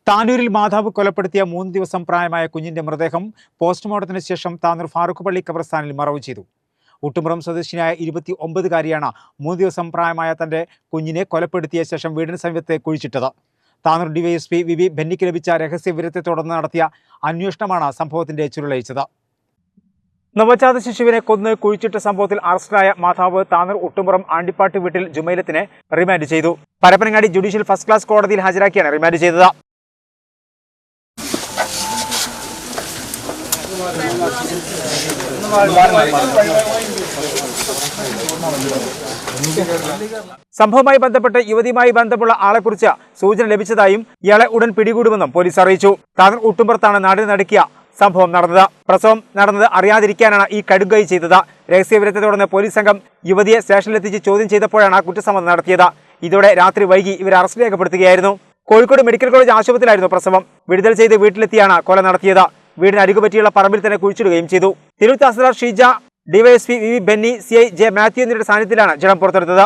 താനൂരിൽ മാതാവ് കൊലപ്പെടുത്തിയ 3 ദിവസം പ്രായമായ കുഞ്ഞിന്റെ മൃതദേഹം പോസ്റ്റ്മോർട്ടത്തിന് ശേഷം താനൂർ ഫാറൂഖ് പള്ളി ഖബർസ്ഥാനിൽ മറവ് ചെയ്തു. ഊട്ടുപുറം സ്വദേശിനിയായ 29-കാരിയാണ് 3 ദിവസം പ്രായമായ തന്റെ കുഞ്ഞിനെ കൊലപ്പെടുത്തിയ ശേഷം വീടിന് സമീപത്തെ കുഴിച്ചിട്ടത്. താനൂർ ഡിവൈഎസ്പി വിവി ബെന്നിക്ക് ലഭിച്ച രഹസ്യ വിവരത്തെ തുടർന്ന് നടത്തിയ അന്വേഷണമാണ് സംഭവത്തിന്റെ ചുരുളഴിച്ചത്. നവജാത ശിശുവിനെ കൊന്ന് കുഴിച്ചിട്ട സംഭവത്തിൽ അറസ്റ്റിലായ മാതാവ് താനൂർ ഊട്ടുപുറം ആണ്ടിപ്പാട്ട് വീട്ടിൽ ജുമൈലത്തിനെ റിമാൻഡ് ചെയ്തു. പരപ്പനങ്ങാടി ജുഡീഷ്യൽ ഫസ്റ്റ് ക്ലാസ് കോടതിയിൽ ഹാജരാക്കിയാണ് റിമാൻഡ് ചെയ്തത്. സംഭവവുമായി ബന്ധപ്പെട്ട് യുവതിയുമായി ബന്ധമുള്ള ആളെക്കുറിച്ച് സൂചന ലഭിച്ചതായും ഇയാളെ ഉടൻ പിടികൂടുമെന്നും പോലീസ് അറിയിച്ചു. താനൂർ ഊട്ടുപുറത്താണ് നാടിന് നടുക്കിയ സംഭവം നടന്നത്. പ്രസവം നടന്നത് അറിയാതിരിക്കാനാണ് ഈ കടുങ്കൈ ചെയ്തത്. രഹസ്യവിവരത്തെ തുടർന്ന് പോലീസ് സംഘം യുവതിയെ സ്റ്റേഷനിലെത്തിച്ച് ചോദ്യം ചെയ്തപ്പോഴാണ് കുറ്റസമ്മതം നടത്തിയത്. ഇതോടെ രാത്രി വൈകി ഇവർ അറസ്റ്റ് രേഖപ്പെടുത്തുകയായിരുന്നു. കോഴിക്കോട് മെഡിക്കൽ കോളേജ് ആശുപത്രിയിലായിരുന്നു പ്രസവം. വിടുതൽ ചെയ്ത് വീട്ടിലെത്തിയാണ് കൊല നടത്തിയത്. വീടിന് അരികുപറ്റിയുള്ള പറമ്പിൽ തന്നെ കുഴിച്ചിടുകയും ചെയ്തു. തിരൂർ തഹസിൽദാർ ഷീജ, ഡിവൈഎസ്പി വിവി ബെന്നി, CI ജെ മാത്യു എന്നിവരുടെ സാന്നിധ്യത്തിലാണ് ജഡം പുറത്തെടുത്തത്.